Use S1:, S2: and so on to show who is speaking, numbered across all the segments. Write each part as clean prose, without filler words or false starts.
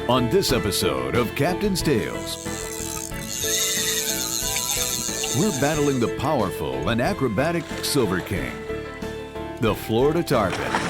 S1: On this episode of Captain's Tales, we're battling the powerful and acrobatic Silver King, the Florida Tarpon.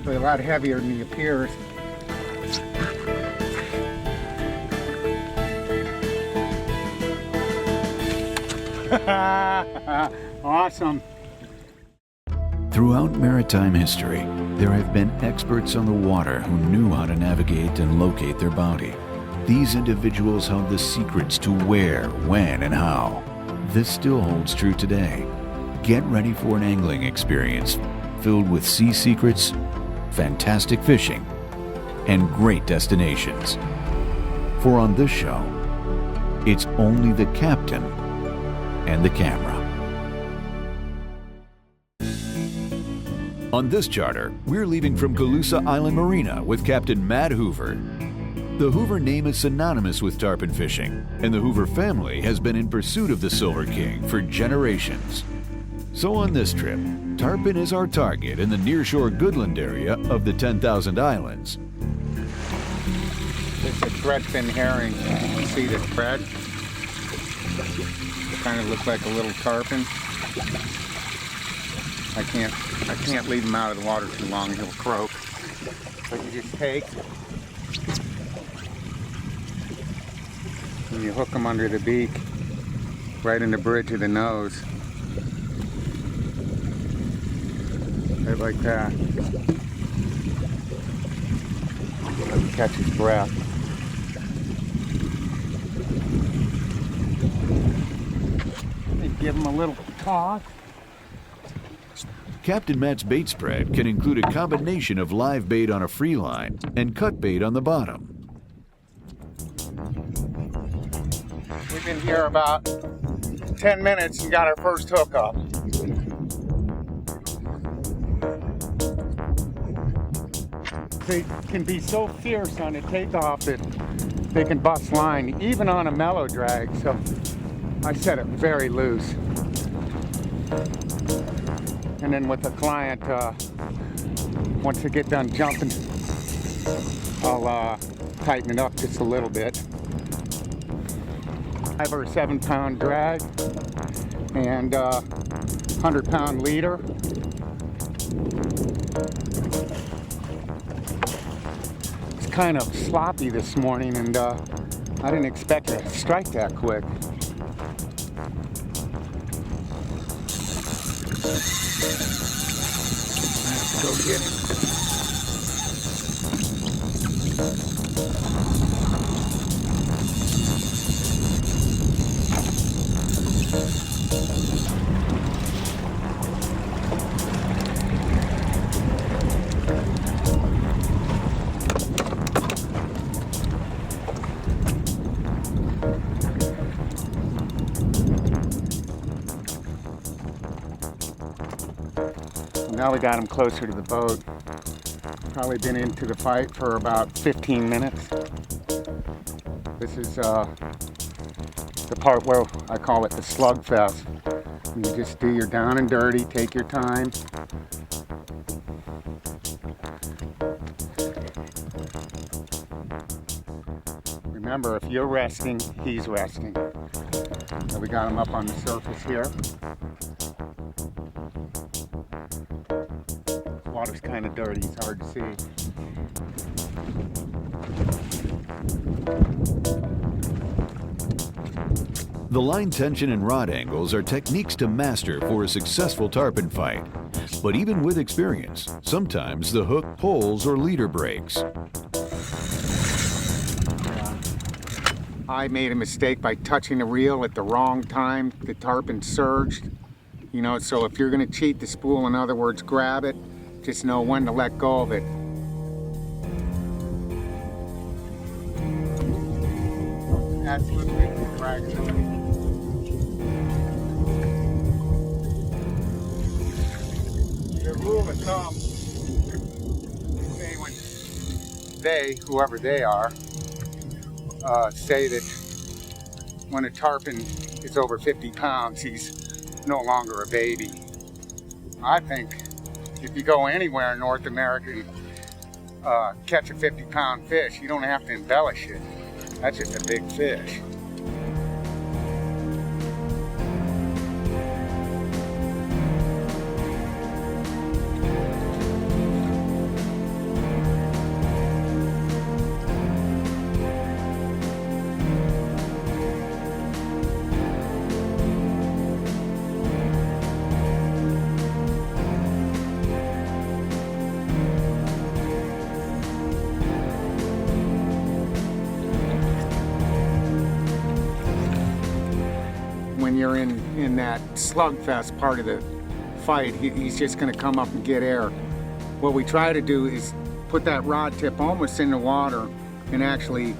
S2: A lot heavier than he appears. Awesome.
S1: Throughout maritime history, there have been experts on the water who knew how to navigate and locate their bounty. These individuals held the secrets to where, when, and how. This still holds true today. Get ready for an angling experience filled with sea secrets, fantastic fishing, and great destinations. For on this show, it's only the captain and the camera. On this charter, we're leaving from Calusa Island Marina with Captain Matt Hoover. The Hoover name is synonymous with tarpon fishing, and the Hoover family has been in pursuit of the Silver King for generations. So on this trip, tarpon is our target in the nearshore Goodland area of the 10,000 Islands.
S2: It's a threadfin herring. You can see the thread. They kind of look like a little tarpon. I can't leave him out of the water too long, he'll croak. But you just take and you hook him under the beak, right in the bridge of the nose. Right like that. Let him catch his breath. And give him a little toss.
S1: Captain Matt's bait spread can include a combination of live bait on a free line and cut bait on the bottom.
S2: We've been here about 10 minutes and got our first hookup. They can be so fierce on a takeoff that they can bust line, even on a mellow drag, so I set it very loose. And then with the client, once they get done jumping, I'll tighten it up just a little bit. 5 or 7 pound drag and 100-pound leader. Kind of sloppy this morning, and I didn't expect to strike that quick. Let's go get it. Now we got him closer to the boat. Probably been into the fight for about 15 minutes. This is the part where I call it the slugfest. You just do your down and dirty, take your time. Remember, if you're resting, he's resting. So we got him up on the surface here. Water's kind of dirty, it's hard to see.
S1: The line tension and rod angles are techniques to master for a successful tarpon fight. But even with experience, sometimes the hook pulls or leader breaks.
S2: I made a mistake by touching the reel at the wrong time. The tarpon surged. You know, so if you're going to cheat the spool, in other words, grab it, just know when to let go of it. Absolutely correct. The rule of thumb, say when they, whoever they are, say that when a tarpon is over 50 pounds, he's no longer a baby. I think if you go anywhere in North America and catch a 50-pound fish, you don't have to embellish it. That's just a big fish. When you're in that slugfest part of the fight, he's just going to come up and get air. What we try to do is put that rod tip almost in the water, and actually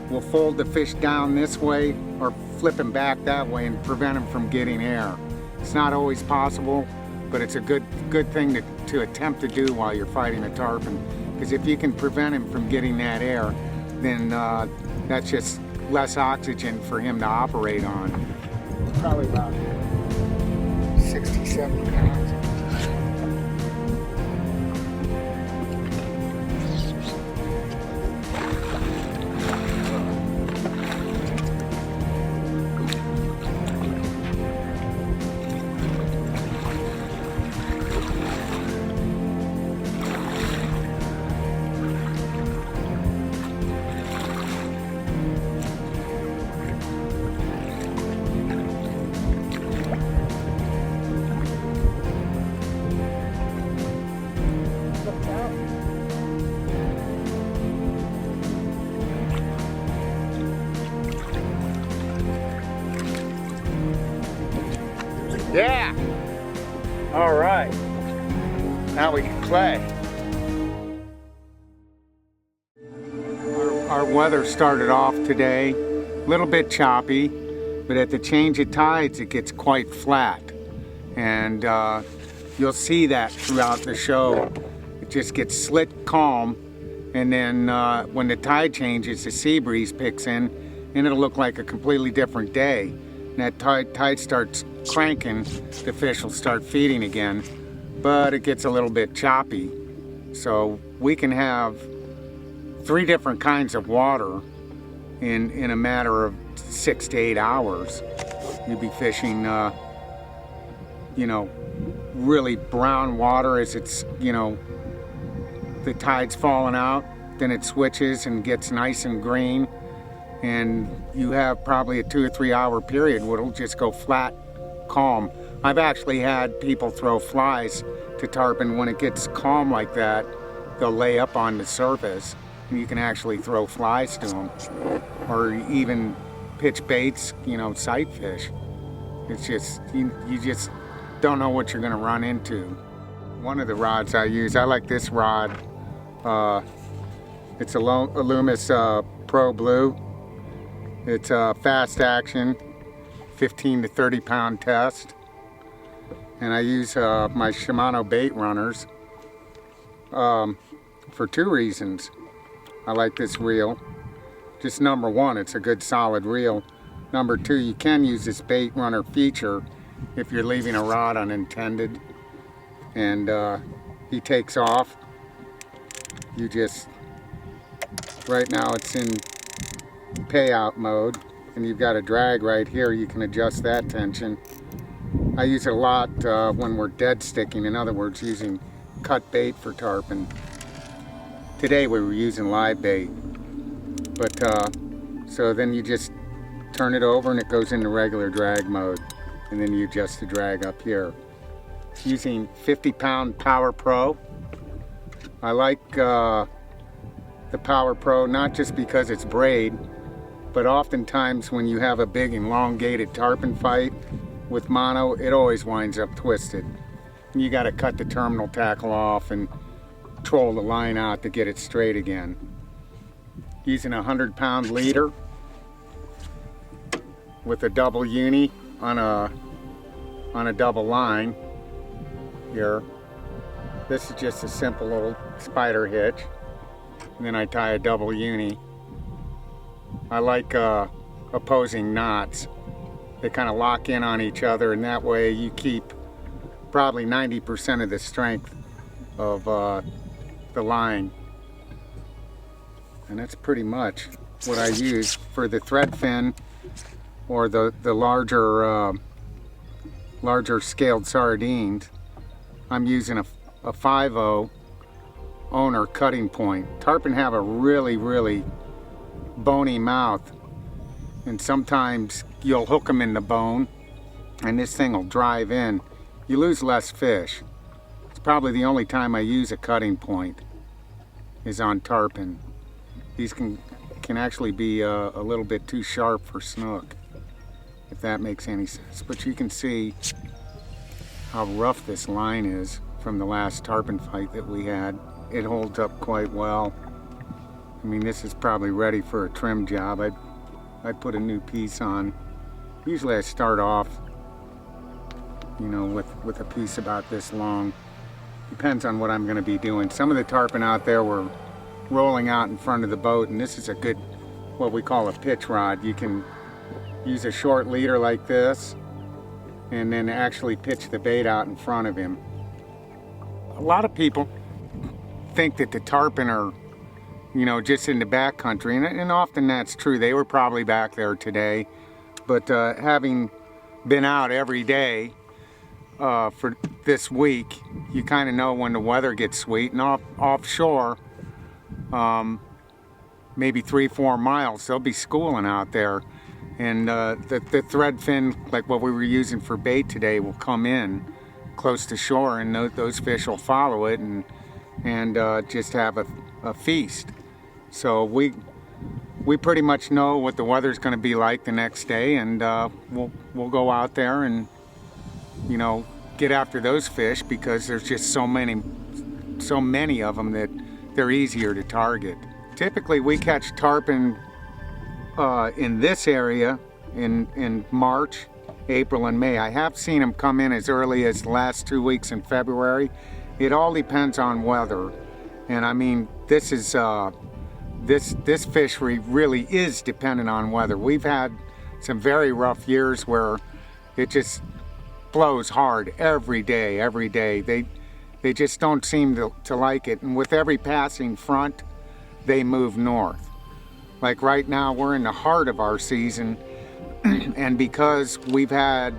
S2: we'll fold the fish down this way or flip him back that way and prevent him from getting air. It's not always possible, but it's a good thing to attempt to do while you're fighting a tarpon, because if you can prevent him from getting that air, then that's just less oxygen for him to operate on. Probably about 60, 70 pounds. Yeah! All right. Now we can play. Our weather started off today a little bit choppy, but at the change of tides it gets quite flat. And you'll see that throughout the show. It just gets slick calm, and then when the tide changes, the sea breeze picks in, and it'll look like a completely different day. And that tide starts cranking, the fish will start feeding again, but it gets a little bit choppy. So we can have 3 different kinds of water in a matter of 6 to 8 hours. You'll be fishing, really brown water as it's, the tide's falling out, then it switches and gets nice and green, and you have probably a 2 or 3 hour period where it'll just go flat calm. I've actually had people throw flies to tarpon. When it gets calm like that, they'll lay up on the surface and you can actually throw flies to them, or even pitch baits, sight fish. It's just, you just don't know what you're going to run into. One of the rods I use, I like this rod. It's a Loomis Pro Blue. It's a fast action, 15 to 30 pound test, and I use my Shimano bait runners for 2 reasons. I like this reel. Just number 1, it's a good solid reel. Number 2, you can use this bait runner feature if you're leaving a rod unintended and he takes off. You just, right now it's in payout mode, and you've got a drag right here. You can adjust that tension. I use it a lot when we're dead sticking, in other words using cut bait for tarpon. Today we were using live bait, but so then you just turn it over and it goes into regular drag mode, and then you adjust the drag up here. Using 50-pound Power Pro. I like the Power Pro not just because it's braid, but oftentimes when you have a big elongated tarpon fight with mono, it always winds up twisted. And you got to cut the terminal tackle off and troll the line out to get it straight again. Using a 100-pound leader with a double uni on a double line here. This is just a simple old spider hitch. And then I tie a double uni. I like opposing knots. They kind of lock in on each other, and that way you keep probably 90% of the strength of the line. And that's pretty much what I use for the thread fin or the larger scaled sardines. I'm using a 5/0 owner cutting point. Tarpon have a really bony mouth, and sometimes you'll hook them in the bone and this thing will drive in. You lose less fish. It's probably the only time I use a cutting point is on tarpon. These can actually be a little bit too sharp for snook, if that makes any sense. But you can see how rough this line is from the last tarpon fight that we had. It holds up quite well. I mean, this is probably ready for a trim job. I'd put a new piece on. Usually I start off, you know, with a piece about this long. Depends on what I'm going to be doing. Some of the tarpon out there were rolling out in front of the boat, and this is a good, what we call a pitch rod. You can use a short leader like this and then actually pitch the bait out in front of him. A lot of people think that the tarpon are, you know, just in the backcountry, and often that's true. They were probably back there today, but having been out every day for this week, you kind of know when the weather gets sweet. And offshore, maybe 3-4 miles, they'll be schooling out there, and the thread fin, like what we were using for bait today, will come in close to shore, and those fish will follow it and just have a feast. So we pretty much know what the weather's going to be like the next day, and we'll go out there and, you know, get after those fish, because there's just so many of them that they're easier to target. Typically we catch tarpon in this area in March, April, and May. I have seen them come in as early as the last 2 weeks in February. It all depends on weather, and I mean, this is this fishery really is dependent on weather. We've had some very rough years where it just blows hard every day. They just don't seem to like it, and with every passing front they move north. Like right now we're in the heart of our season, and because we've had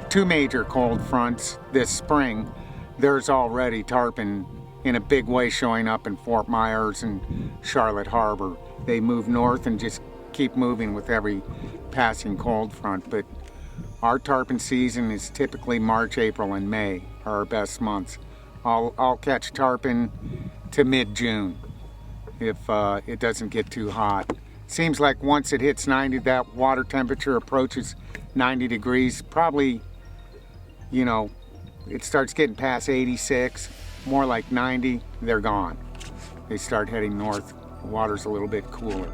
S2: 2 major cold fronts this spring, there's already tarpon in a big way showing up in Fort Myers and Charlotte Harbor. They move north and just keep moving with every passing cold front. But our tarpon season is typically March, April, and May are our best months. I'll catch tarpon to mid-June if it doesn't get too hot. Seems like once it hits 90, that water temperature approaches 90 degrees, probably, you know, it starts getting past 86, more like 90, they're gone. They start heading north. The water's a little bit cooler.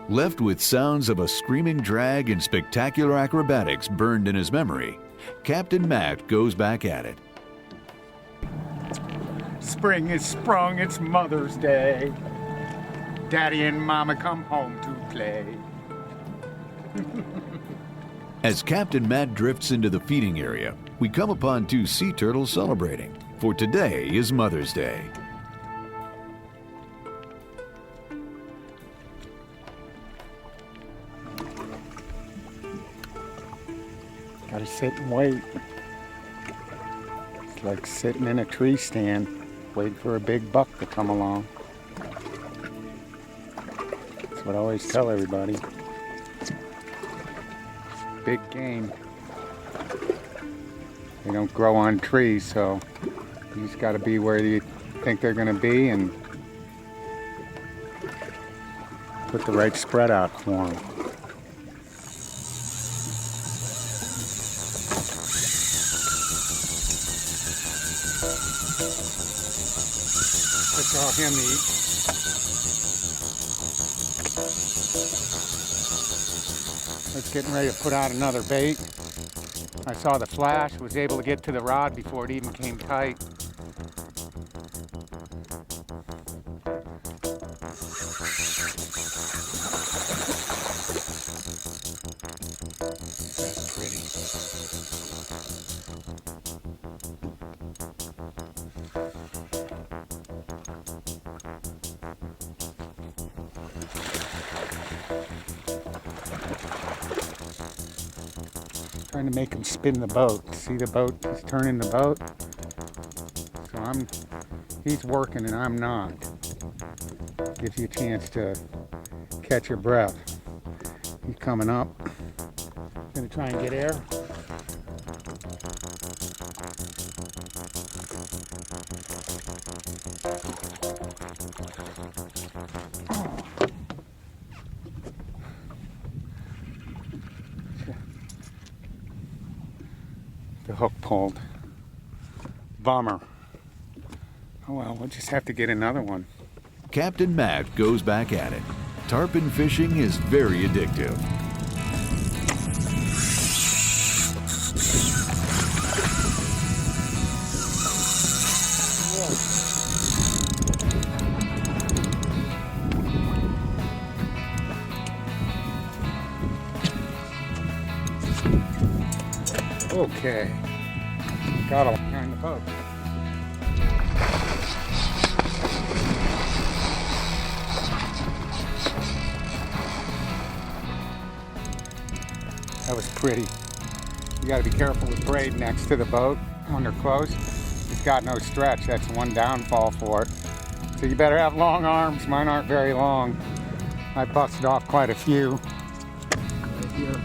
S1: Left with sounds of a screaming drag and spectacular acrobatics burned in his memory, Captain Matt goes back at it.
S2: Spring is sprung, it's Mother's Day. Daddy and Mama come home to play.
S1: As Captain Matt drifts into the feeding area, we come upon 2 sea turtles celebrating, for today is Mother's Day.
S2: Gotta sit and wait. It's like sitting in a tree stand, waiting for a big buck to come along. That's what I always tell everybody. Big game. They don't grow on trees, so you just gotta be where you think they're gonna be and put the right spread out for them. Saw him eat. It's getting ready to put out another bait. I saw the flash, was able to get to the rod before it even came tight. That's pretty. Trying to make him spin the boat. See the boat? He's turning the boat. So he's working and I'm not. Gives you a chance to catch your breath. He's coming up. Gonna try and get air. The hook pulled. Bummer. Oh well, we'll just have to get another one.
S1: Captain Matt goes back at it. Tarpon fishing is very addictive.
S2: Okay. Got him behind the boat. That was pretty. You gotta be careful with braid next to the boat when they're close. It's got no stretch. That's one downfall for it. So you better have long arms. Mine aren't very long. I busted off quite a few. Right here.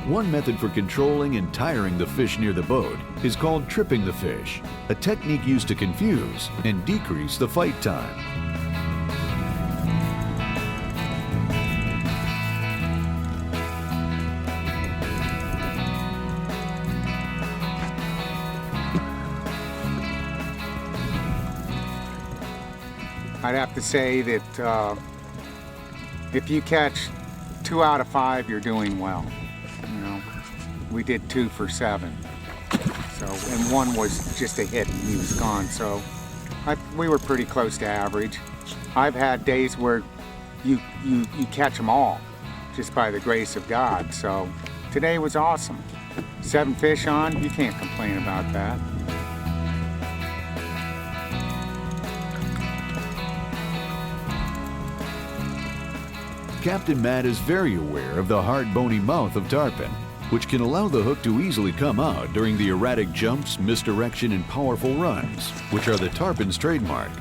S1: One method for controlling and tiring the fish near the boat is called tripping the fish, a technique used to confuse and decrease the fight time.
S2: I'd have to say that if you catch 2 out of 5, you're doing well. You know, we did 2 for 7. So, and one was just a hit and he was gone. So we were pretty close to average. I've had days where you catch them all just by the grace of God. So today was awesome. 7 fish on, you can't complain about that.
S1: Captain Matt is very aware of the hard, bony mouth of tarpon, which can allow the hook to easily come out during the erratic jumps, misdirection, and powerful runs, which are the tarpon's trademark.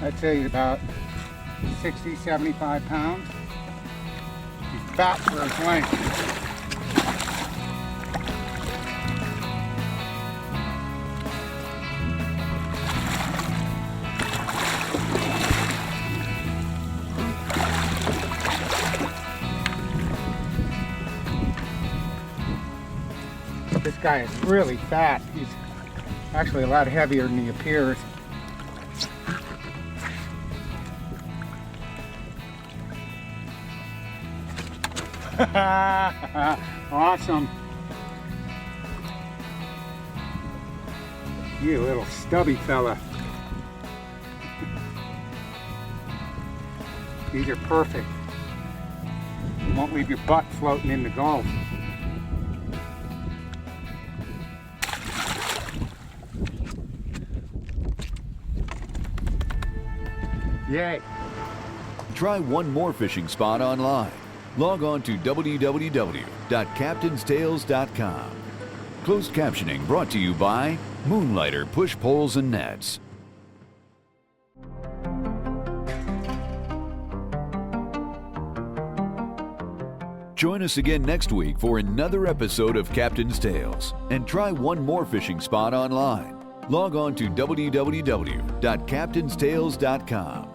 S2: I'd say about 60, 75 pounds. He's fat for his length. This guy is really fat. He's actually a lot heavier than he appears. Awesome. You little stubby fella. These are perfect. You won't leave your butt floating in the Gulf. Yay.
S1: Try one more fishing spot online. Log on to www.captainstales.com. Closed captioning brought to you by Moonlighter Push Poles and Nets. Join us again next week for another episode of Captain's Tales and try one more fishing spot online. Log on to www.captainstales.com.